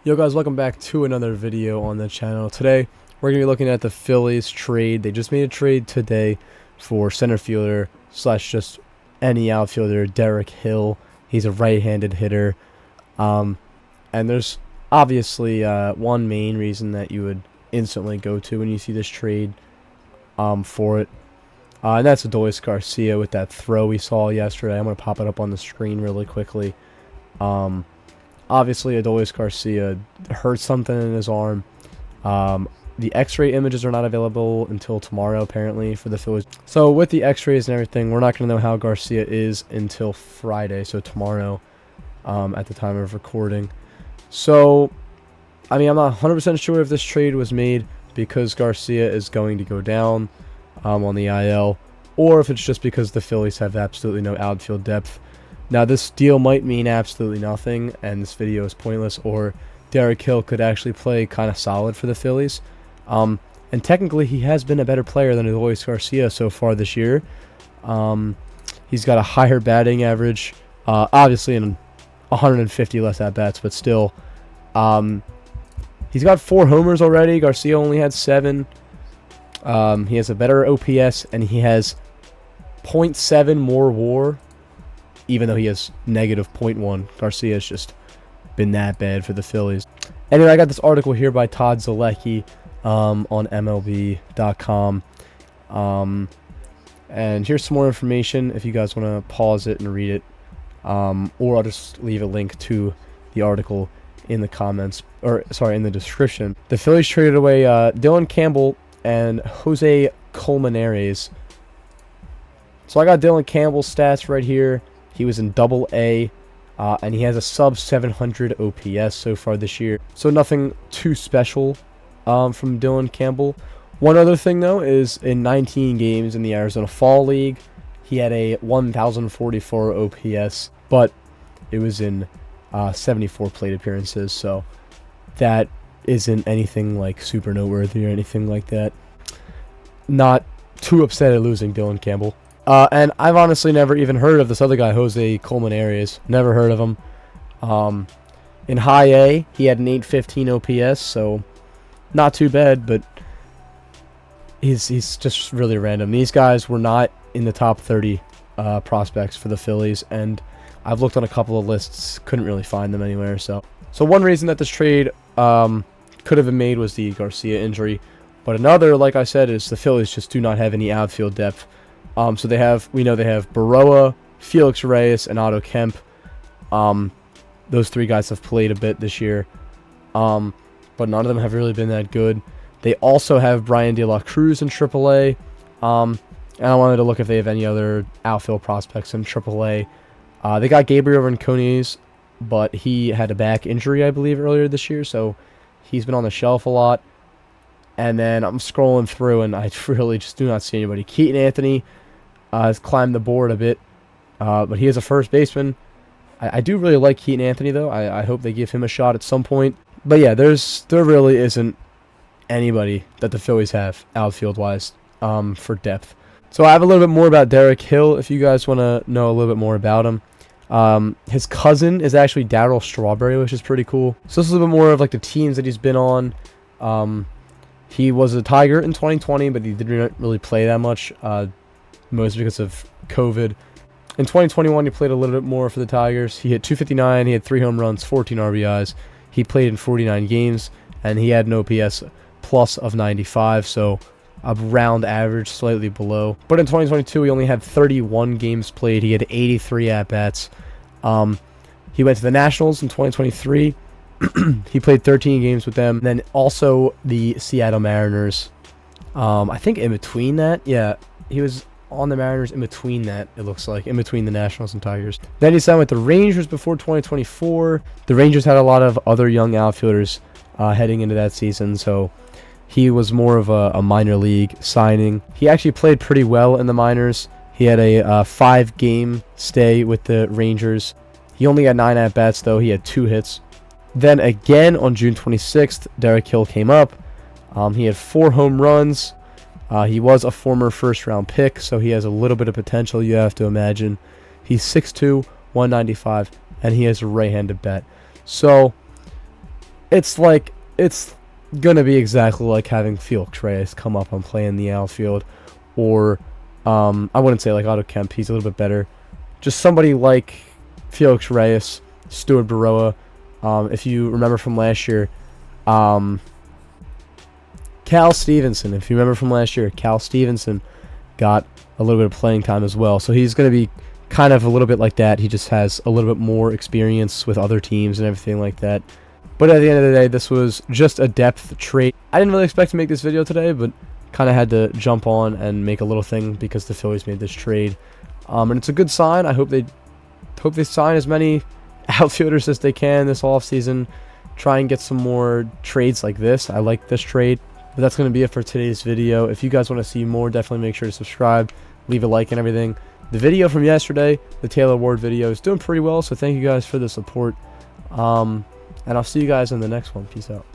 Yo guys, welcome back to another video on the channel. Today we're going to be looking at the Phillies trade. They just made a trade today for center fielder slash just any outfielder, Derek Hill. He's a right-handed hitter. And there's obviously one main reason that you would instantly go to when you see this trade for it. And that's Adolis Garcia with that throw we saw yesterday. I'm going to pop it up on the screen really quickly. Obviously, Adolis Garcia hurt something in his arm. The x-ray images are not available until tomorrow, apparently, for the Phillies. So with the x-rays and everything, we're not going to know how Garcia is until Friday, so tomorrow, at the time of recording. So, I mean, I'm not 100% sure if this trade was made because Garcia is going to go down on the IL, or if it's just because the Phillies have absolutely no outfield depth. Now, this deal might mean absolutely nothing, and this video is pointless, or Derek Hill could actually play kind of solid for the Phillies. And technically, he has been a better player than Adolis Garcia so far this year. He's got a higher batting average, obviously in 150 less at-bats, but still. He's got 4 homers already. Garcia only had 7. He has a better OPS, and he has 0.7 more WAR. Even though he has negative 0.1, Garcia has just been that bad for the Phillies. Anyway, I got this article here by Todd Zalecki on MLB.com. And here's some more information if you guys want to pause it and read it. Or I'll just leave a link to the article in the comments, or sorry, in the description. The Phillies traded away Dylan Campbell and Jose Colmenares. So I got Dylan Campbell's stats right here. He was in Double-A, and he has a sub-700 OPS so far this year. So nothing too special from Dylan Campbell. One other thing, though, is in 19 games in the Arizona Fall League, he had a 1,044 OPS, but it was in 74 plate appearances, so that isn't anything like super noteworthy or anything like that. Not too upset at losing Dylan Campbell. And I've honestly never even heard of this other guy, Jose Colmenares. Never heard of him. In High A, he had an 815 OPS, so not too bad, but he's just really random. These guys were not in the top 30 prospects for the Phillies, and I've looked on a couple of lists, couldn't really find them anywhere. So one reason that this trade could have been made was the Garcia injury, but another, like I said, is the Phillies just do not have any outfield depth. So we know they have Baroa, Felix Reyes, and Otto Kemp. Those 3 guys have played a bit this year, but none of them have really been that good. They also have Brian De La Cruz in AAA, and I wanted to look if they have any other outfield prospects in AAA. They got Gabriel Rincones, but he had a back injury, I believe, earlier this year, so he's been on the shelf a lot. And then I'm scrolling through, and I really just do not see anybody. Keaton Anthony has climbed the board a bit, but he is a first baseman. I do really like Keaton Anthony, though. I hope they give him a shot at some point. But yeah, there really isn't anybody that the Phillies have outfield-wise for depth. So I have a little bit more about Derek Hill if you guys want to know a little bit more about him. His cousin is actually Darryl Strawberry, which is pretty cool. So this is a little bit more of like the teams that he's been on. He was a Tiger in 2020, but he didn't really play that much, mostly because of COVID. In 2021, he played a little bit more for the Tigers. He hit 259, he had 3 home runs, 14 RBIs. He played in 49 games, and he had an OPS plus of 95, so a round average, slightly below. But in 2022, he only had 31 games played. He had 83 at-bats. He went to the Nationals in 2023. He played 13 games with them. And then also the Seattle Mariners. I think in between that, yeah, he was on the Mariners in between that, it looks like, in between the Nationals and Tigers. Then he signed with the Rangers before 2024. The Rangers had a lot of other young outfielders heading into that season, so he was more of a minor league signing. He actually played pretty well in the minors. He had a 5-game stay with the Rangers. He only had 9 at-bats, though. He had 2 hits. Then again on June 26th, Derek Hill came up. He had 4 home runs. He was a former first-round pick, so he has a little bit of potential, you have to imagine. He's 6'2", 195, and he has a right-handed bat. So it's like, it's gonna be exactly like having Felix Reyes come up and play in the outfield, or I wouldn't say like Otto Kemp, he's a little bit better. Just somebody like Felix Reyes, Stuart Baroa. If you remember from last year, Cal Stevenson. If you remember from last year, Cal Stevenson got a little bit of playing time as well. So he's going to be kind of a little bit like that. He just has a little bit more experience with other teams and everything like that. But at the end of the day, this was just a depth trade. I didn't really expect to make this video today, but kind of had to jump on and make a little thing because the Phillies made this trade. And it's a good sign. I hope they sign as many outfielders as they can this offseason. Try and get some more trades like this. I like this trade. But that's going to be it for today's video. If you guys want to see more, definitely make sure to subscribe, leave a like and everything. The video from yesterday, the Taylor Ward video, is doing pretty well, so thank you guys for the support. And I'll see you guys in the next one. Peace out.